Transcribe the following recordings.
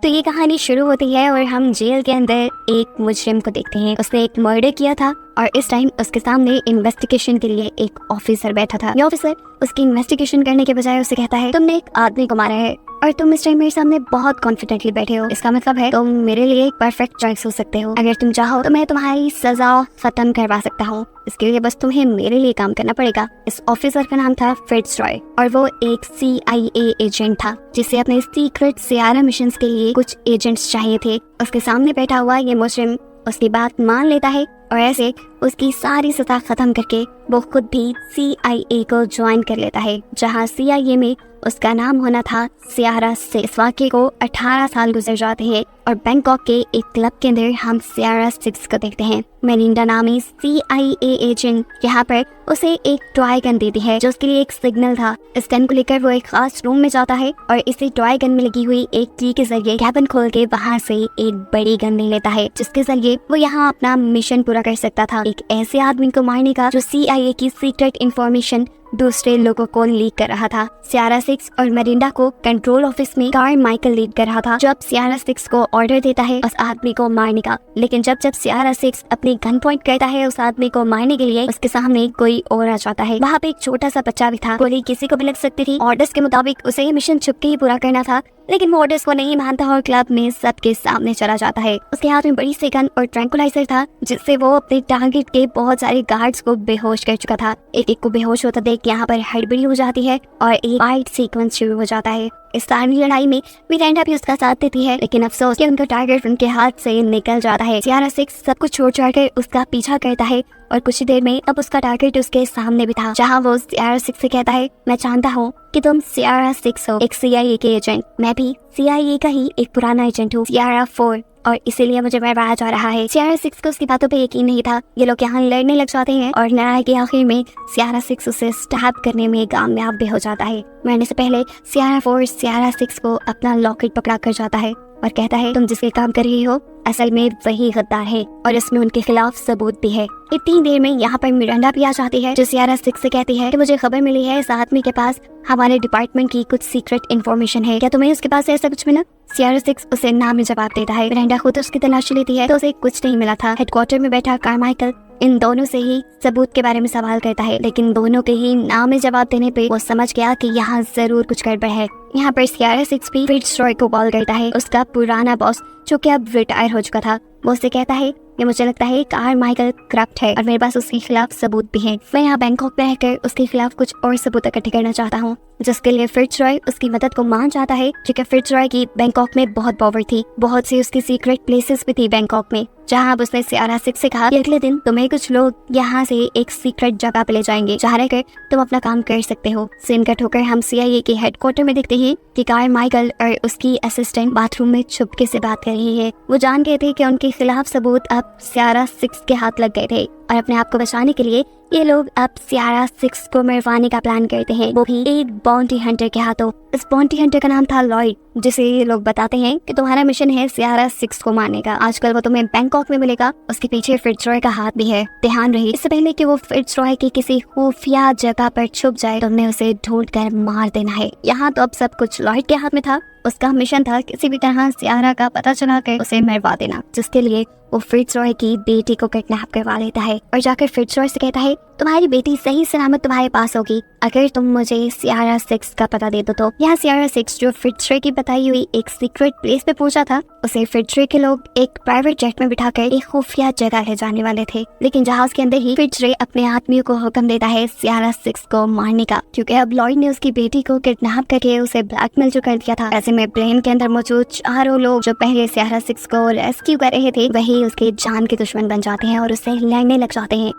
तो ये कहानी शुरू होती है और हम जेल के अंदर एक मुजरिम को देखते हैं। उसने एक मर्डर किया था और इस टाइम उसके सामने इन्वेस्टिगेशन के लिए एक ऑफिसर बैठा था। ये ऑफिसर उसकी इन्वेस्टिगेशन करने के बजाय उसे कहता है, तुमने एक आदमी को मारा है और तुम इस टाइम मेरे सामने बहुत कॉन्फिडेंटली बैठे हो। इसका मतलब है तुम मेरे लिए एक परफेक्ट चॉइस हो सकते हो। अगर तुम चाहो तो मैं तुम्हारी सजा खत्म करवा सकता हूँ। इसके लिए बस तुम्हें मेरे लिए काम करना पड़ेगा। इस ऑफिसर का नाम था फिट्जरॉय और वो एक CIA एजेंट था जिसे अपने सीक्रेट सियारा मिशंस के लिए कुछ एजेंट्स चाहिए थे। उसके सामने बैठा हुआ ये मुजरिम उसकी बात मान लेता है और ऐसे उसकी सारी सजा खत्म करके वो खुद भी CIA को ज्वाइन कर लेता है, जहाँ CIA में उसका नाम होना था सियारा 6। इस वाक़ये को 18 साल गुजर जाते हैं और बैंकॉक के एक क्लब के अंदर हम सियारा 6 को देखते हैं। मेलिंडा नामी CIA एजेंट यहाँ पर उसे एक टॉय गन देती है जो उसके लिए एक सिग्नल था। इस गन को लेकर वो एक खास रूम में जाता है और इसी टॉय गन में लगी हुई एक की के जरिए कैबिन खोल के वहाँ से एक बड़ी गन ले लेता है, जिसके जरिए वो यहाँ अपना मिशन पूरा कर सकता था, एक ऐसे आदमी को मारने का जो CIA की सीक्रेट इंफॉर्मेशन दूसरे लोगों को लीक कर रहा था। सियारा 6 और मेलिंडा को कंट्रोल ऑफिस में कारमाइकल लीड कर रहा था, जो अब सियारा 6 को ऑर्डर देता है उस आदमी को मारने का। लेकिन जब सियारा 6 अपनी गन पॉइंट करता है उस आदमी को मारने के लिए, उसके सामने कोई और आ जाता है। वहाँ पे एक छोटा सा बच्चा भी था। गोली किसी को भी लग सकती थी। ऑर्डर्स के मुताबिक उसे ये मिशन छुप के ही पूरा करना था, लेकिन वो ऑर्डर्स को नहीं मानता और क्लब में सबके सामने चला जाता है। उसके हाथ में बड़ी सी गन और ट्रैंकुलाइजर था, जिससे वो अपने टारगेट के बहुत सारे गार्ड्स को बेहोश कर चुका था। एक को बेहोश होता देख यहाँ पर हड़बड़ी हो जाती है और एक फाइट सीक्वेंस शुरू हो जाता है। इस सारी लड़ाई में मिरांडा भी उसका साथ देती है, लेकिन अफसोस कि उनका टारगेट उनके हाथ से निकल जाता है। सियारा 6 सब कुछ छोड़ छाड़ कर उसका पीछा करता है और कुछ ही देर में अब उसका टारगेट उसके सामने भी था, जहाँ वो सियारा 6 से कहता है, मैं जानता हूँ कि तुम सियारा 6 हो, एक CIA के एजेंट। मैं भी CIA का ही एक पुराना एजेंट हूँ, सियारा 4, और इसीलिए मुझे मरवाया जा रहा है। सियारा 6 को उसकी बातों पे यकीन नहीं था। ये लोग यहाँ लड़ने लग जाते हैं और लड़ाई के आखिर में सियारा 6 उसे स्टैब करने में कामयाब भी हो जाता है। मरने से पहले सियारा 4 सियारा 6 को अपना लॉकेट पकड़ा कर जाता है और कहता है, तुम जिसके काम कर रही हो असल में वही गद्दार है और इसमें उनके खिलाफ सबूत भी है। इतनी देर में यहाँ पर मिरांडा भी आ जाती है, जो सियारा 6 से कहती है कि मुझे खबर मिली है इस आदमी के पास हमारे डिपार्टमेंट की कुछ सीक्रेट इन्फॉर्मेशन है, क्या तुम्हें उसके पास ऐसा कुछ मिला? सियारा 6 उसे ना में जवाब देता है। मिरांडा खुद उसकी तलाशी लेती है तो उसे कुछ नहीं मिला था। हेडक्वार्टर में बैठा कारमाइकल इन दोनों से ही सबूत के बारे में सवाल करता है, लेकिन दोनों के ही ना में जवाब देने पे वो समझ गया कि यहाँ जरूर कुछ गड़बड़ है। यहाँ पर सियारा 6 भी फिट्जरॉय को कॉल करता है, उसका पुराना बॉस जो कि अब रिटायर हो चुका था। वो उससे कहता है कि मुझे लगता है कारमाइकल करप्ट है और मेरे पास उसके खिलाफ सबूत भी हैं। मैं यहाँ बैंकॉक में रहकर उसके खिलाफ कुछ और सबूत इकट्ठे करना चाहता हूँ, जिसके लिए फिट्जरॉय उसकी मदद को मान जाता है, क्योंकि फिट्जरॉय की बैंकॉक में बहुत पावर थी। बहुत सी उसकी सीक्रेट प्लेसेस भी थी बैंकॉक में, जहाँ उसने सियारा 6 से कहा कि अगले दिन तुम्हें कुछ लोग यहाँ से एक सीक्रेट जगह पे ले जाएंगे, जहाँ रहकर तुम अपना काम कर सकते हो। सीन कट होकर हम CIA के हेडक्वार्टर में देखते हैं कि कारमाइकल और उसकी असिस्टेंट बाथरूम में छुपके से बात कर रही है। वो जान गए थे कि उनके खिलाफ सबूत अब सियारा 6 के हाथ लग गए थे और अपने आप को बचाने के लिए ये लोग अब सियारा 6 को मरवाने का प्लान करते हैं, वो भी एक बाउंटी हंटर के हाथों। इस बाउंटी हंटर का नाम था लॉयड, जिसे ये लोग बताते हैं कि तुम्हारा मिशन है सियारा 6 को मारने का। आजकल वो तुम्हें बैंकॉक में मिलेगा, उसके पीछे फिट्जरॉय का हाथ भी है। ध्यान रहे, इससे पहले कि वो फिट्जरॉय की किसी खुफिया जगह पर छुप जाए, तुमने उसे ढूंढ कर मार देना है। यहाँ तो अब सब कुछ लॉयड के हाथ में था। उसका मिशन था किसी भी तरह सियारा का पता चला कर उसे मरवा देना, जिसके लिए वो फिट्जरॉय की बेटी को किडनैप करवा लेता है और जाकर फिट्जरॉय से कहता है, तुम्हारी बेटी सही सलामत तुम्हारे पास होगी अगर तुम मुझे सियारा 6 का पता दे दो तो। यहाँ सियारा 6 जो फिट्जरॉय की बताई हुई एक सीक्रेट प्लेस पे पहुंचा था, उसे फिट्जरॉय के लोग एक प्राइवेट जेट में बिठाकर एक खुफिया जगह ले जाने वाले थे, लेकिन जहाज के अंदर ही फिट्जरॉय अपने आदमियों को हुक्म देता है सियारा 6 को मारने का, क्योंकि अब लॉयड ने उसकी बेटी को किडनैप करके उसे ब्लैकमेल जो कर दिया था। ऐसे में प्लेन के अंदर मौजूद चारों लोग जो पहले सियारा 6 को रेस्क्यू कर रहे थे, वही उसके जान के दुश्मन बन जाते हैं और उससे लड़ने लग जाते हैं।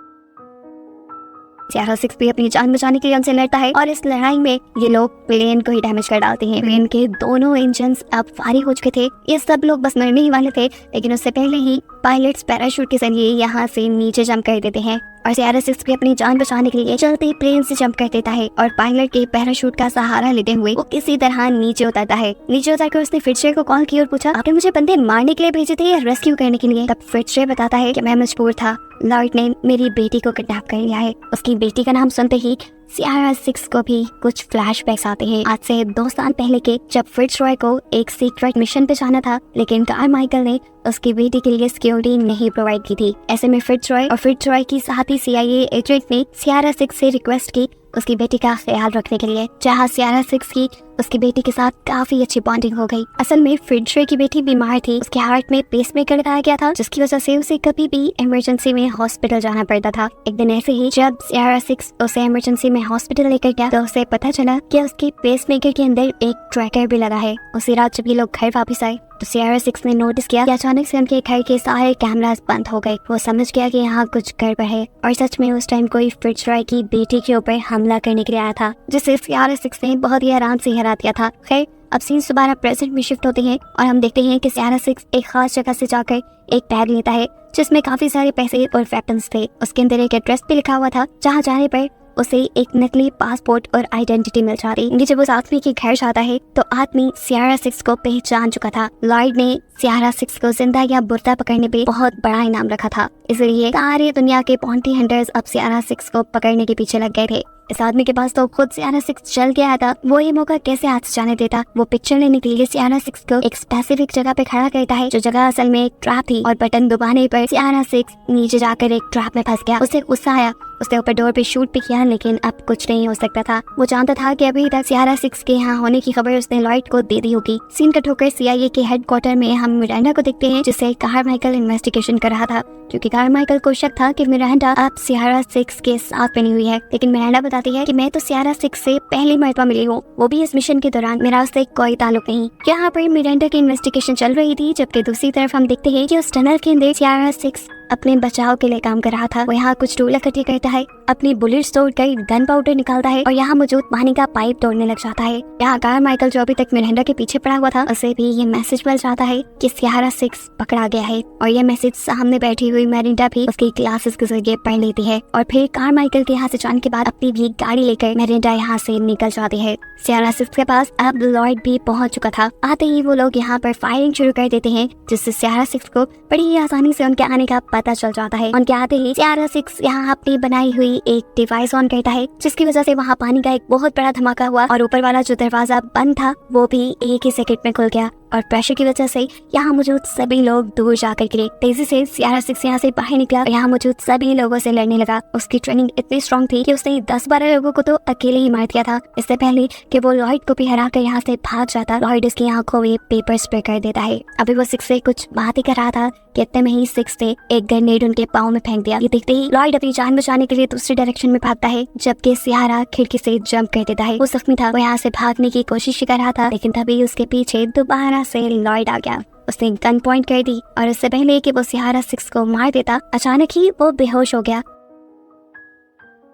सियारा 6 भी अपनी जान बचाने के लिए उनसे लड़ता है और इस लड़ाई में ये लोग प्लेन को ही डैमेज कर डालते हैं। प्लेन के दोनों इंजन्स अब फारिग हो चुके थे। ये सब लोग बस मरने ही वाले थे, लेकिन उससे पहले ही पायलट्स पैराशूट के जरिए यहाँ से नीचे जंप कर देते हैं और सियारा 6 भी अपनी जान बचाने के लिए चलते प्लेन से जंप कर देता है और पायलट के पैराशूट का सहारा लेते हुए वो किसी तरह नीचे उतरता है। नीचे उतरकर उसने फिट्जरॉय को कॉल की और पूछा, आपने मुझे बंदे मारने के लिए भेजे थे या रेस्क्यू करने के लिए? तब फिट्जरॉय बताता है कि मैं मजबूर था, लॉयड ने मेरी बेटी को किडनैप कर लिया है। उसकी बेटी का नाम सुनते ही सियारा 6 को भी कुछ फ्लैशबैक्स आते हैं आज से 2 साल पहले के, जब फिट्जरॉय को एक सीक्रेट मिशन पे जाना था, लेकिन कारमाइकल ने उसकी बेटी के लिए सिक्योरिटी नहीं प्रोवाइड की थी। ऐसे में फिट्जरॉय और फिट्जरॉय की साथी CIA एजेंट ने सियारा 6 से रिक्वेस्ट की उसकी बेटी का ख्याल रखने के लिए, जहाँ सियारा 6 की उसकी बेटी के साथ काफी अच्छी बॉन्डिंग हो गई। असल में फिट्जरॉय की बेटी बीमार थी, उसके हार्ट में पेसमेकर लगाया गया था, जिसकी वजह से उसे कभी भी इमरजेंसी में हॉस्पिटल जाना पड़ता था। एक दिन ऐसे ही जब सियारा 6 उसे इमरजेंसी में हॉस्पिटल लेकर गया तो उसे पता चला कि उसके पेसमेकर के अंदर एक ट्रैकर भी लगा है। उसी रात जब ये लोग घर वापस आए तो सियारा 6 ने नोटिस किया कि अचानक से उनके घर के सारे कैमरास बंद हो गए। वो समझ गया कि यहाँ कुछ गड़बड़ है और सच में उस टाइम कोई फिट्जरॉय की बेटी के ऊपर हमला करने के लिए आया था, जिसे सियारा 6 ने बहुत ही आराम से हरा दिया था। खैर, अब सीन्स दोबारा प्रेजेंट में शिफ्ट होते हैं और हम देखते हैं कि सियारा 6 एक खास जगह से जाकर एक बैग लेता है जिसमें काफी सारे पैसे और वेपन्स थे। उसके अंदर एक एड्रेस भी लिखा हुआ था, जहाँ जाने पर उसे एक नकली पासपोर्ट और आइडेंटिटी मिल जाती। जब उस आदमी के घर जाता है तो आदमी सियारा 6 को पहचान चुका था। लॉयड ने सियारा 6 को जिंदा या मुर्दा पकड़ने पे बहुत बड़ा इनाम रखा था, इसलिए सारे दुनिया के बाउंटी हंटर्स अब सियारा 6 को पकड़ने के पीछे लग गए थे। इस आदमी के पास तो खुद सियारा 6 चल के आया था, वो ये मौका कैसे हाथ से जाने देता। वो पिक्चर लेने के लिए सियारा 6 को एक स्पेसिफिक जगह पे खड़ा करता है, जो जगह असल में एक ट्रैप थी, और बटन दबाने पर सियारा 6 नीचे जाकर एक ट्रैप में फंस गया। उसे गुस्सा आया, उसने ऊपर डोर पे शूट भी किया, लेकिन अब कुछ नहीं हो सकता था। वो जानता था कि अभी तक सियारा 6 के यहाँ होने की खबर उसने लॉयड को दे दी होगी। सीन कट होकर CIA के हेडक्वार्टर में हम मिरांडा को देखते हैं, जिसे कारमाइकल इन्वेस्टिगेशन कर रहा था, क्योंकि कारमाइकल को शक था कि मिरांडा अब सियारा 6 के साथ बनी हुई है। लेकिन मिरांडा बताती है कि मैं तो सियारा 6 से पहली मर्तबा मिली हूँ, वो भी इस मिशन के दौरान, मेरा उससे कोई ताल्लुक नहीं। यहाँ पर मिरांडा की इन्वेस्टिगेशन चल रही थी, जबकि दूसरी तरफ हम देखते हैं कि उस टनल के अंदर सियारा 6 अपने बचाव के लिए काम कर रहा था। वो यहाँ कुछ टूल इकट्ठे करता है, अपनी बुलेट्स तोड़कर गन पाउडर निकालता है और यहाँ मौजूद पानी का पाइप तोड़ने लग जाता है। यहाँ कारमाइकल, जो अभी तक मिरांडा के पीछे पड़ा हुआ था, उसे भी ये मैसेज मिल जाता है कि सियारा 6 पकड़ा गया है, और ये मैसेज सामने बैठी हुई मिरांडा भी उसकी क्लासेस के जरिए पढ़ लेती है। और फिर कारमाइकल के यहाँ से जाने के बाद अपनी भी गाड़ी लेकर मिरांडा यहाँ से निकल जाती है। सियारा 6 के पास अब लॉयड भी पहुंच चुका था। आते ही वो लोग यहाँ पर फायरिंग शुरू कर देते हैं, जिससे सियारा 6 को बड़ी ही आसानी से उनके आने का पता चल जाता है। उनके आते ही सियारा 6 यहाँ अपनी बनाई हुई एक डिवाइस ऑन करता है, जिसकी वजह से वहाँ पानी का एक बहुत बड़ा धमाका हुआ और ऊपर वाला जो दरवाजा बंद था वो भी एक ही सेकंड में खुल गया, और प्रेशर की वजह से यहाँ मौजूद सभी लोग दूर जाकर गिरे। तेजी से सियारा 6 यहाँ से बाहर निकला और यहाँ मौजूद सभी लोगों से लड़ने लगा। उसकी ट्रेनिंग इतनी स्ट्रॉन्ग थी कि उसने 10-12 लोगों को तो अकेले ही मार दिया था। इससे पहले कि वो लॉयड को भी हरा कर यहाँ से भाग जाता, लॉयड उसकी आंखों में पेपर स्प्रे कर देता है। अभी वो 6 से कुछ बात ही कर रहा था कि इतने में ही 6 ने एक ग्रेनेड उनके पाँव में फेंक दिया। ये देखते ही लॉयड अपनी जान बचाने के लिए दूसरी डायरेक्शन में भागता है, जबकि सियारा खिड़की से जंप कर देता है। वो जख्मी था, वो यहाँ से भागने की कोशिश कर रहा था, लेकिन तभी उसके पीछे दोबारा से लॉयड आ गया। उसने गन पॉइंट कर दी और इससे पहले कि वो सियारा 6 को मार देता, अचानक ही वो बेहोश हो गया।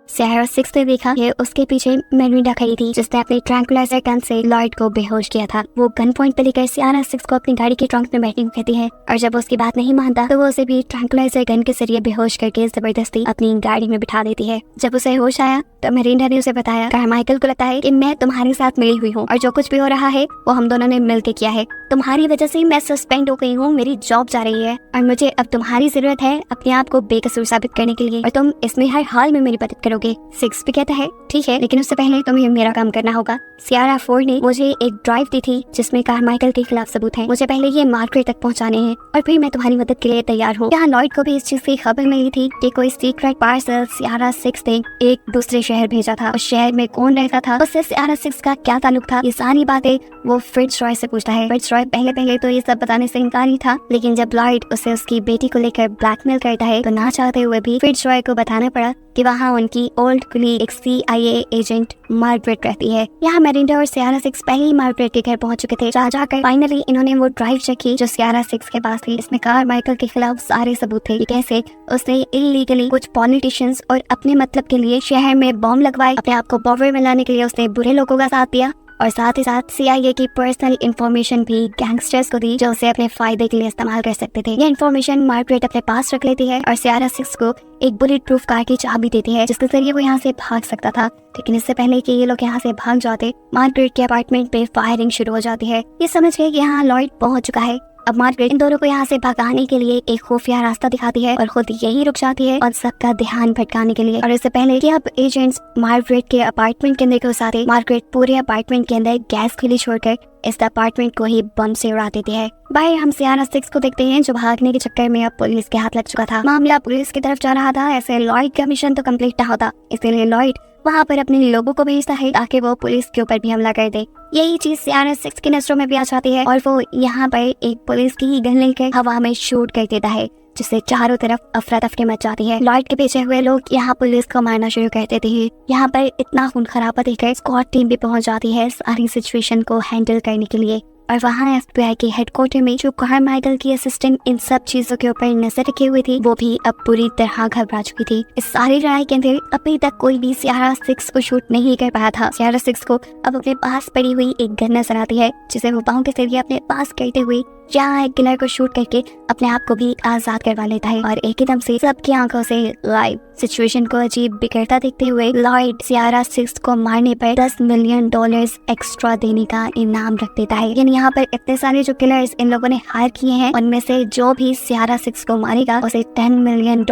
सियारा 6 ने देखा कि उसके पीछे मिरांडा खड़ी थी, जिसने अपने ट्रैंकुलाइजर गन से लॉयड को बेहोश किया था। वो गन पॉइंट पे लेकर सियारा 6 को अपनी गाड़ी के ट्रंक में बैठने को कहती है, और जब उसकी बात नहीं मानता तो वो उसे भी ट्रैंकुलाइजर गन के जरिए बेहोश करके जबरदस्ती अपनी गाड़ी में बिठा देती है। जब उसे होश आया तो मिरांडा ने उसे बताया, कारमाइकल को लगता है कि मैं तुम्हारे साथ मिली हुई हूँ और जो कुछ भी हो रहा है वो हम दोनों ने मिलकर किया है। तुम्हारी वजह से मैं सस्पेंड हो गई हूँ, मेरी जॉब जा रही है और मुझे अब तुम्हारी जरूरत है अपने आप को बेकसूर साबित करने के लिए, और तुम इसमें हर हाल में मेरी मदद करोगे। 6 भी कहता है ठीक है, लेकिन उससे पहले तुम्हें मेरा काम करना होगा। सियारा 4 ने मुझे एक ड्राइव दी थी जिसमें कारमाइकल के खिलाफ सबूत हैं। मुझे पहले ये मार्केट तक पहुंचाने हैं और फिर मैं तुम्हारी मदद के लिए तैयार हूँ। यहाँ लॉयड को भी इस चीज की खबर मिली थी कि कोई सीक्रेट पार्सल सियारा 6 ने एक दूसरे शहर भेजा था। उस शहर में कौन रहता था, उससे सियारा 6 का क्या ताल्लुक था, ये सारी बातें वो फिट्जरॉय से पूछता है। फिट्जरॉय पहले तो ये सब बताने से इनकार ही था, लेकिन जब लॉयड उसे उसकी बेटी को लेकर ब्लैकमेल करता है तो ना चाहते हुए भी फिट्जरॉय को बताना पड़ा कि वहाँ उनकी ओल्ड कुलीग एक CIA एजेंट मार्गरेट रहती है। यहाँ मिरांडा और सियारा 6 पहले ही मार्गरेट के घर पहुंच चुके थे। जहाँ जाकर फाइनली इन्होंने वो ड्राइव चेक की जो सियारा 6 के पास थी। इसमें कारमाइकल के खिलाफ सारे सबूत थे। कैसे उसने इलीगली कुछ पॉलिटिशियंस और अपने मतलब के लिए शहर में बॉम्ब लगवाए, अपने आप को पावर में लाने के लिए उसने बुरे लोगों का साथ दिया, और साथ ही साथ CIA की पर्सनल इंफॉर्मेशन भी गैंगस्टर्स को दी जो उसे अपने फायदे के लिए इस्तेमाल कर सकते थे। ये इंफॉर्मेशन मार्गरेट अपने पास रख लेती है और सियारा 6 को एक बुलेट प्रूफ कार की चाबी देती है, जिसके जरिए वो यहाँ से भाग सकता था। लेकिन इससे पहले कि ये लोग यहाँ से भाग जाते, मार्गरेट के अपार्टमेंट पे फायरिंग शुरू हो जाती है। ये समझ गए कि यहाँ लॉयड पहुंच चुका है। अब मार्गरेट इन दोनों को यहाँ से भगाने के लिए एक खुफिया रास्ता दिखाती है और खुद यही रुक जाती है और सबका ध्यान भटकाने के लिए। और इससे पहले कि अब एजेंट्स मार्गरेट के अपार्टमेंट के अंदर घुस आते, मार्गरेट पूरे अपार्टमेंट के अंदर गैस खुली छोड़कर इस अपार्टमेंट को ही बम से उड़ा देती है। बाहर हम सियारा 6 को देखते हैं जो भागने के चक्कर में अब पुलिस के हाथ लग चुका था। मामला पुलिस की तरफ जा रहा था। ऐसे लॉयड का मिशन तो कंप्लीट ना होता, इसलिए लॉयड वहाँ पर अपने लोगों को भेजता है ताकि वो पुलिस के ऊपर भी हमला कर दे। यही चीज सियारा 6 की नजरों में भी आ जाती है और वो यहाँ पर एक पुलिस की गन लेकर हवा में शूट कर देता है, जिससे चारों तरफ अफरा तफरी मच जाती है। लॉयड के पीछे हुए लोग यहाँ पुलिस को मारना शुरू कर देते हैं। यहाँ पर इतना खून खराबा देखकर स्क्वाड टीम भी पहुंच जाती है सारी सिचुएशन को हैंडल करने के लिए। और वहाँ FBI के हेडक्वार्टर में जो कारमाइकल की असिस्टेंट इन सब चीजों के ऊपर नजर रखे हुए थी, वो भी अब पूरी तरह घबरा चुकी थी। इस सारी लड़ाई के अंदर अभी तक कोई भी सियारा 6 को शूट नहीं कर पाया था। सियारा 6 को अब अपने पास पड़ी हुई एक गन नजर आती है, जिसे वो पाँव के जरिए अपने पास करते हुए यहाँ एक किलर को शूट करके अपने आप को भी आजाद करवा लेता है। और एक ही दम से सबकी आंखों से लाइव सिचुएशन को अजीब बिगड़ता देखते हुए लॉयड सियारा 6 को मारने पर $10 मिलियन एक्स्ट्रा देने का इनाम रख देता है। यानी यहाँ पर इतने सारे जो किलर्स इन लोगों ने हायर किए हैं, उनमें से जो भी सियारा 6 को मारेगा उसे $10 मिलियन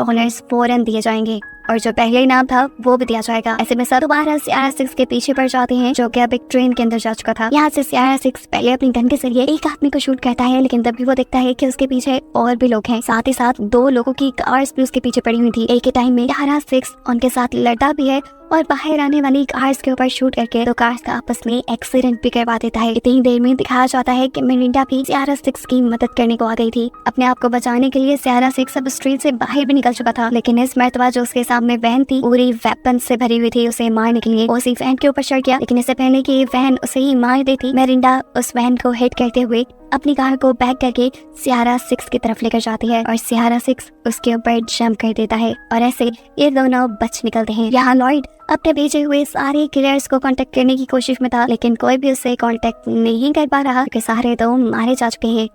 फौरन दिए जाएंगे और जो पहले इनाम था वो भी दिया जाएगा। ऐसे में सब दोबारा सियारा 6 के पीछे पड़ जाते हैं, जो कि अब एक ट्रेन के अंदर जा चुका था। यहाँ से सियारा 6 पहले अपनी गन के जरिए एक आदमी को शूट करता है, लेकिन तभी वो देखता है कि उसके पीछे और भी लोग हैं। साथ ही साथ 2 लोगों की कार्स भी उसके पीछे पड़ी हुई थी। एक ही टाइम में सियारा 6 उनके साथ लड़ता भी है और बाहर आने वाली कार्स के ऊपर शूट करके तो कार्स का आपस में एक्सीडेंट भी करवा देता है। इतनी देर में दिखाया जाता है कि मिरिंडा भी सियारा 6 की मदद करने को आ गई थी। अपने आप को बचाने के लिए सियारा 6 अब स्ट्रीट से बाहर भी निकल चुका था, लेकिन इस मर्तबा जो उसके सामने वैन थी पूरी वेपन से भरी हुई थी। उसे मारने के लिए उसी वैन के ऊपर चढ़ गया, लेकिन इससे पहले कि वैन उसे ही मार देती, मिरिंडा उस वैन को हिट करते हुए अपनी कार को बैक करके सियारा 6 की तरफ लेकर जाती है और सियारा 6 उसके ऊपर जंप कर देता है और ऐसे ये दोनों बच निकलते हैं। यहाँ लॉयड अपने भेजे हुए सारे किलर्स को कांटेक्ट करने की कोशिश में था, लेकिन कोई भी उससे कांटेक्ट नहीं कर पा रहा क्योंकि सारे तो मारे जा चुके हैं।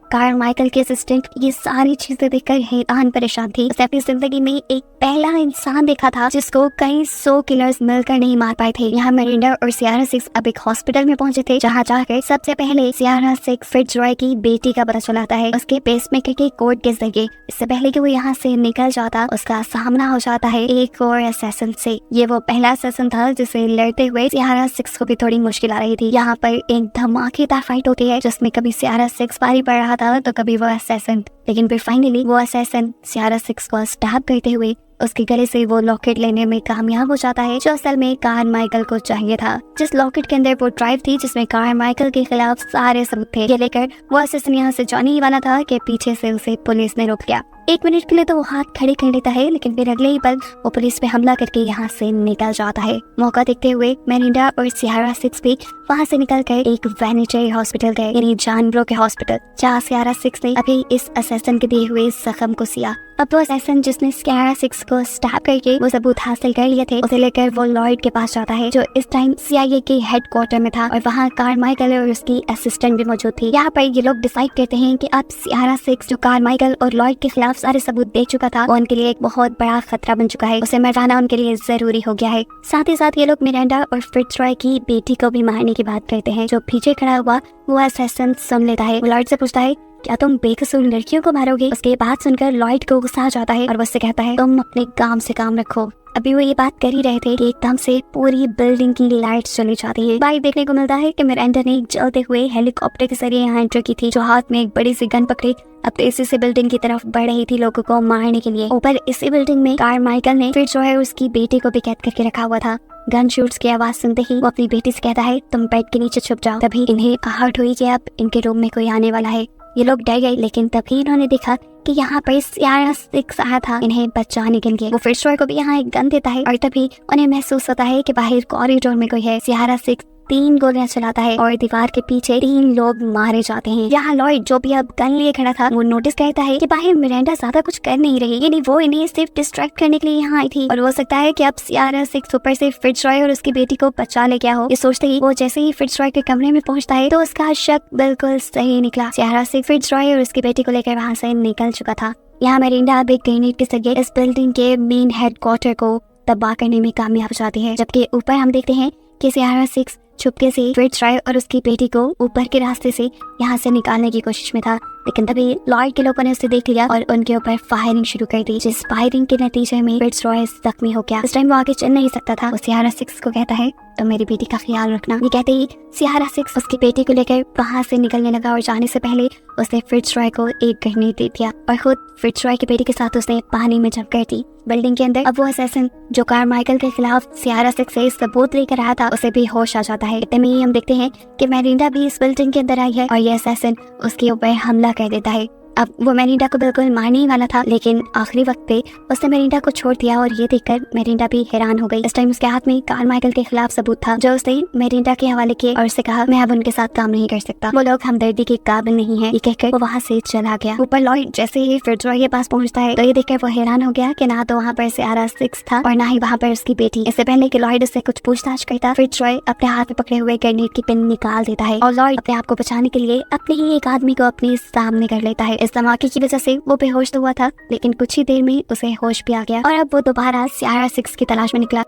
कारमाइकल के असिस्टेंट ये सारी चीजें देखकर हैरान परेशान थी। उसने अपनी जिंदगी में एक पहला इंसान देखा था जिसको कई 100 किलर्स मिलकर नहीं मार पाए थे। यहाँ मिरिंडा और सियारा 6 अब एक हॉस्पिटल में पहुंचे थे, जहाँ जाकर सबसे पहले सियारा 6 फिट्जरॉय की बेटी का पता चलाता है उसके पेसमेकर के कोड के जरिए। इससे पहले कि वो यहाँ से निकल जाता, उसका सामना हो जाता है एक और असैसिन से। ये वो पहला असैसिन था जिसे लड़ते हुए सियारा 6 को भी थोड़ी मुश्किल आ रही थी। यहाँ पर एक धमाकेदार फाइट होती है जिसमें कभी सियारा 6 पारी पड़ रहा था तो कभी वो असैसिन, लेकिन फिर फाइनली वो असैसिन सियारा 6 को स्टैब करते हुए उसके गले से वो लॉकेट लेने में कामयाब हो जाता है, जो असल में कारमाइकल को चाहिए था। जिस लॉकेट के अंदर वो ड्राइव थी जिसमें कारमाइकल के खिलाफ सारे सबूत थे, ये लेकर वो असैसिन यहाँ से जाने ही वाला था कि पीछे से उसे पुलिस ने रोक लिया। 1 मिनट के लिए तो वो हाथ खड़े कर लेता है, लेकिन फिर अगले ही पल वो पुलिस पे हमला करके यहाँ से निकल जाता है। मौका देखते हुए मिरिंडा और सियारा 6 भी वहाँ से निकल कर एक वेनेटरी हॉस्पिटल गए, यानी जानवरों के हॉस्पिटल, जहाँ सियारा 6 ने अभी इस असैसिन के दिए हुए जख्म को सिया। अब वो असैसिन जिसने सियारा 6 को स्टैब करके वो सबूत हासिल कर लिए थे, उसे लेकर वो लॉयड के पास जाता है, जो इस टाइम CIA के हेडक्वार्टर में था और वहाँ कारमाइकल और उसकी असिस्टेंट भी मौजूद थी। यहाँ पर ये लोग डिसाइड करते हैं कि अब सियारा 6 जो कारमाइकल और लॉयड के खिलाफ सारे सबूत दे चुका था, वो उनके लिए एक बहुत बड़ा खतरा बन चुका है, उसे मरवाना उनके लिए जरूरी हो गया है। साथ ही साथ ये लोग मिरांडा और फिट्जरॉय की बेटी को भी मारने की बात करते हैं। जो पीछे खड़ा हुआ वो असैसिन सुन लेता है। वो लॉयड से पूछता है, क्या तुम बेकसूर लड़कियों को मारोगे? उसके बात सुनकर लॉयड को गुस्सा आ जाता है और वो उससे कहता है, तुम अपने काम से काम रखो। अभी वो ये बात कर ही रहे थे कि एकदम से पूरी बिल्डिंग की लाइट चली जाती है। बाहर देखने को मिलता है कि मिरांडा ने एक जलते हुए हेलीकॉप्टर के जरिए यहाँ एंटर की थी, जो हाथ में एक बड़ी सी गन पकड़े अब तेजी से बिल्डिंग की तरफ बढ़ रही थी लोगों को मारने के लिए। ऊपर इसी बिल्डिंग में कारमाइकल ने फिर जो है उसकी बेटी को भी कैद करके रखा हुआ था। गन शूट्स की आवाज सुनते ही वो अपनी बेटी से कहता है, तुम बेड के नीचे छुप जाओ। तभी इन्हें आहट हुई कि अब इनके रूम में कोई आने वाला है। ये लोग डर गए, लेकिन तभी इन्होंने देखा कि यहाँ पर सियारा 6 आया था इन्हें बचाने के लिए। वो फिट्जरॉय को भी यहाँ एक गन देता है और तभी उन्हें महसूस होता है कि बाहर कॉरिडोर में कोई है। सियारा 6 3 गोलियां चलाता है और दीवार के पीछे 3 लोग मारे जाते हैं। यहाँ लॉयड जो भी अब गन लिए खड़ा था, वो नोटिस करता है कि बाहर मिरांडा ज्यादा कुछ कर नहीं रही, यानी वो इन्हें सिर्फ डिस्ट्रैक्ट करने के लिए यहाँ आई थी और हो सकता है कि अब सियारा 6 ऊपर से फिट्जरॉय और उसकी बेटी को बचा ले गया हो। ये सोचते ही वो जैसे ही फिट्जरॉय के कमरे में पहुंचता है तो उसका शक बिल्कुल सही निकला। सियारा 6 फिट्जरॉय और उसकी बेटी को लेकर वहाँ से निकल चुका था। यहाँ मिरांडा अब एक ग्रेनेड के जरिए इस बिल्डिंग के मेन हेडक्वार्टर को तबाह करने में कामयाब हो जाती है, जबकि ऊपर हम देखते हैं कि सियारा 6 चुपके से फिट्ज रॉय और उसकी बेटी को ऊपर के रास्ते से यहाँ से निकालने की कोशिश में था, लेकिन तभी लॉयड के लोगों ने उसे देख लिया और उनके ऊपर फायरिंग शुरू कर दी, जिस फायरिंग के नतीजे में फिट्ज रॉय जख्मी हो गया। इस टाइम वो आगे चल नहीं सकता था। वो सियारा 6 को कहता है तो मेरी बेटी का ख्याल रखना। ये कहते ही सियारा 6 उसकी बेटी को लेकर वहाँ से निकलने लगा और जाने से पहले उसने फिट्ज रॉय को एक ग्रेनेड दे दिया और खुद फिट्ज रॉय की बेटी के साथ उसने पानी में जंप कर दी बिल्डिंग के अंदर। अब वो असैसिन जो कारमाइकल के खिलाफ सियारा 6 से सबूत लेकर आया था, उसे भी होश आ जाता है। इतने में ही हम देखते हैं कि मेरिंडा भी इस बिल्डिंग के अंदर आई है और ये असैसिन उसके ऊपर हमला कर देता है। अब वो मेरिंडा को बिल्कुल मारने ही वाला था, लेकिन आखिरी वक्त पे उसने मेरिंडा को छोड़ दिया और ये देखकर मेरिंडा भी हैरान हो गई। इस टाइम उसके हाथ में कारमाइकल के खिलाफ सबूत था जो उसने मेरिंडा के हवाले किए और उससे कहा मैं अब उनके साथ काम नहीं कर सकता, वो लोग हमदर्दी के काबिल नहीं है। ये कहकर वो वहाँ से चला गया। ऊपर लॉयड जैसे ही फिट्ज रॉय के पास पहुँचता है तो ये देखकर वो हैरान हो गया कि ना तो वहाँ पर सियारा 6 था और ना ही वहाँ पर उसकी बेटी। इससे पहले कि लॉयड उससे कुछ पूछताछ करता, फिट्ज रॉय अपने हाथ में पकड़े हुए ग्रेनेड की पिन निकाल देता है और लॉयड अपने आप को बचाने के लिए अपने ही एक आदमी को अपने सामने कर लेता है। इस धमाके की वजह से वो बेहोश तो हुआ था, लेकिन कुछ ही देर में उसे होश भी आ गया और अब वो दोबारा सियारा 6 की तलाश में निकला।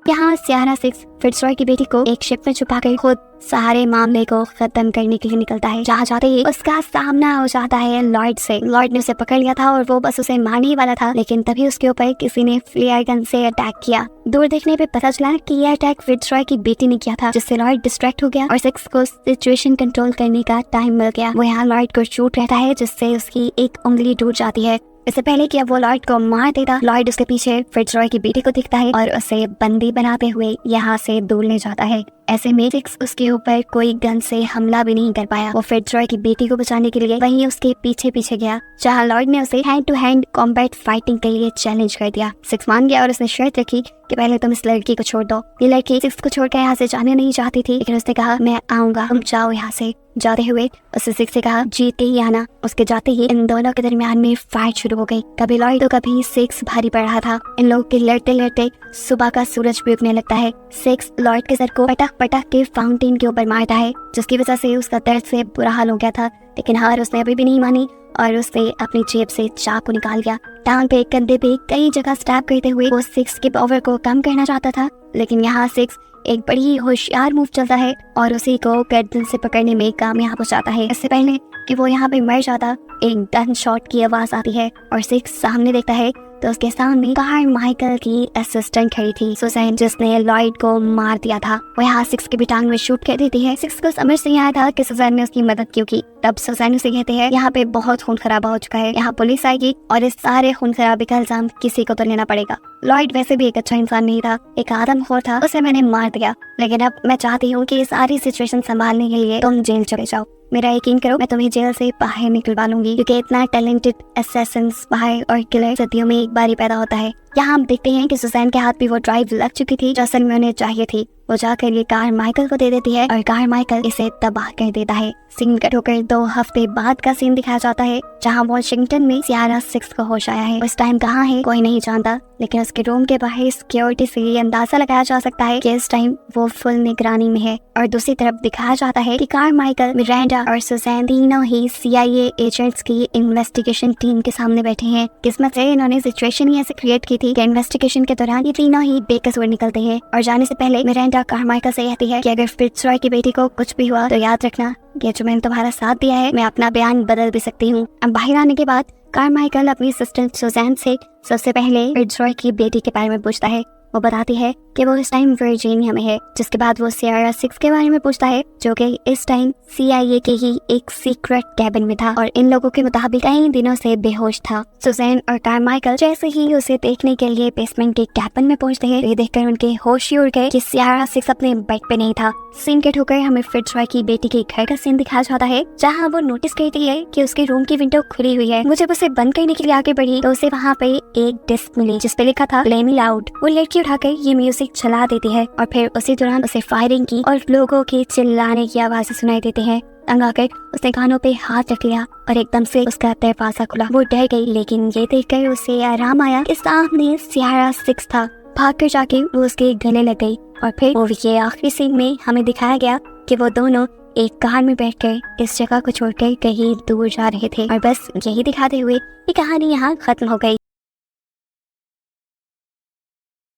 यहाँ सियारा 6 फिट्ज रॉय की बेटी को एक शिप में छुपाकर खुद सारे मामले को खत्म करने के लिए निकलता है। जहाँ जाते ही उसका सामना हो जाता है लॉयड से। लॉयड ने उसे पकड़ लिया था और वो बस उसे मारने ही वाला था, लेकिन तभी उसके ऊपर किसी ने फ्लेयर गन से अटैक किया। दूर देखने पे पता चला कि यह अटैक फिट्ज रॉय की बेटी ने किया था, जिससे लॉयड डिस्ट्रैक्ट हो गया और 6 को सिचुएशन कंट्रोल करने का टाइम मिल गया। वो यहाँ लॉयड को शूट रहता है, जिससे उसकी एक उंगली टूट जाती है। इससे पहले कि अब वो लॉयड को मार देता, लॉयड उसके पीछे फिट्ज रॉय की बेटी को दिखता है और उसे बंदी बनाते हुए यहाँ से दूर ले जाता है। ऐसे में 6 उसके ऊपर कोई गन से हमला भी नहीं कर पाया। वो फिट्ज रॉय की बेटी को बचाने के लिए वहीं उसके पीछे पीछे गया, जहाँ लॉयड ने उसे hand to hand combat fighting के लिए चैलेंज कर दिया। 6 मान गया और उसने शर्त रखी कि पहले तुम इस लड़की को छोड़ दो। ये लड़की 6 को छोड़कर यहाँ से जाने नहीं चाहती थी, लेकिन उसने कहा मैं आऊंगा, तुम जाओ यहाँ से। जाते हुए उसने 6 से कहा जीते ही आना। उसके जाते ही इन दोनों के दरमियान में फाइट शुरू हो गई। कभी लॉयड तो कभी 6 भारी पड़ रहा था। इन लोगों के लड़ते लड़ते सुबह का सूरज भी उगने लगता है। 6 लॉयड के सर को पटक पटक के फाउंटेन के ऊपर मारता है, जिसकी वजह से उसका दर्द से बुरा हाल हो गया था, लेकिन हार उसने अभी भी नहीं मानी और उसने अपनी जेब से चाकू निकाल लिया। टांग पे, कंधे पे कई जगह स्टैब करते हुए वो 6 के पावर को कम करना चाहता था, लेकिन यहाँ 6 एक बड़ी ही होशियार मूव चलता है और उसी को गर्दन से पकड़ने में कामयाब हो जाता है। इससे पहले कि वो यहाँ पे मर जाता, एक गन शॉट की आवाज आती है और 6 सामने देखता है तो उसके सामने कारमाइकल की असिस्टेंट खड़ी थी, सुसैन, जिसने लॉयड को मार दिया था। वो यहाँ 6 के भी टांग में शूट कर देती है। 6 को समझ नहीं आया था कि सुसैन ने उसकी मदद क्यों की। तब सुसैन उसे कहते हैं यहाँ पे बहुत खून खराबा हो चुका है, यहाँ पुलिस आएगी और इस सारे खून खराबे का इल्जाम किसी को तो लेना पड़ेगा। लॉयड वैसे भी एक अच्छा इंसान नहीं था, एक आदमखोर था, उसे मैंने मार दिया, लेकिन अब मैं चाहती हूँ कि ये सारी सिचुएशन संभालने के लिए तुम जेल चले जाओ। मेरा यकीन करो, मैं तुम्हें जेल से बाहर निकलवा लूंगी, क्योंकि इतना टैलेंटेड असैसिन, स्पाई और किलर सदियों में एक बार ही पैदा होता है। यहाँ हम देखते हैं कि सुसैन के हाथ भी वो ड्राइव लग चुकी थी जो असल में उन्हें चाहिए थी। वो जाकर ये कारमाइकल को दे देती है और कारमाइकल इसे तबाह कर देता है। सीन कट होकर 2 हफ्ते बाद का सीन दिखाया जाता है, जहाँ वॉशिंगटन में सियारा 6 को होश आया है। उस टाइम कहाँ है कोई नहीं जानता, लेकिन उसके रूम के बाहर सिक्योरिटी से ये अंदाजा लगाया जा सकता है कि इस टाइम वो फुल निगरानी में है। और दूसरी तरफ दिखाया जाता है कि कारमाइकल, मिरांडा और सुसैन तीनों ही CIA एजेंट्स की इन्वेस्टिगेशन टीम के सामने बैठे हैं। किस्मत से इन्होंने सिचुएशन ही ऐसे क्रिएट की थी कि इन्वेस्टिगेशन के दौरान ये तीनों ही बेकसूर निकलते हैं। और जाने से पहले मिरांडा कारमाइकल से कहती है कि अगर फिट्ज रॉय की बेटी को कुछ भी हुआ तो याद रखना, ये जो मैंने तुम्हारा साथ दिया है, मैं अपना बयान बदल भी सकती हूँ। अब बाहर आने के बाद कारमाइकल अपनी असिस्टेंट सुसैन से सबसे पहले फिट्ज रॉय की बेटी के बारे में पूछता है। वो बताती है कि वो इस टाइम वर्जीनिया में है। जिसके बाद वो सियारा 6 के बारे में पूछता है, जो कि इस टाइम CIA के ही एक सीक्रेट कैबिन में था और इन लोगों के मुताबिक कई दिनों से बेहोश था। सुसैन और कारमाइकल जैसे ही उसे देखने के लिए बेसमेंट के कैबिन में पहुंचते हैं, ये देखकर उनके होश ही उड़ गए कि सियारा 6 अपने बेड पे नहीं था। सीन कट होकर हमें फिट्ज रॉय की बेटी के घर का सीन दिखाया जाता है, जहाँ वो नोटिस करती है कि उसके रूम की विंडो खुली हुई है। वो जब उसे बंद करने के लिए आगे बढ़ी तो उसे वहाँ पे एक डिस्क मिली जिसपे लिखा था प्ले मी लाउड। वो लड़की उठाकर ये म्यूजिक चला देती है और फिर उसी दौरान उसे फायरिंग की और लोगों के चिल्लाने की आवाज़ें सुनाई देती हैं। तंग आकर उसने कानों पे हाथ रख लिया और एकदम से उसका दरवाजा खुला। वो डर गई, लेकिन ये देखकर उसे आराम आया कि सामने सियारा 6 था। भागकर जाके वो उसके गले लग गई और फिर वो ये आखिरी सीन में हमें दिखाया गया कि वो दोनों एक कार में बैठकर इस जगह को छोड़कर कहीं दूर जा रहे थे। और बस यही दिखाते हुए ये कहानी यहाँ खत्म हो गई।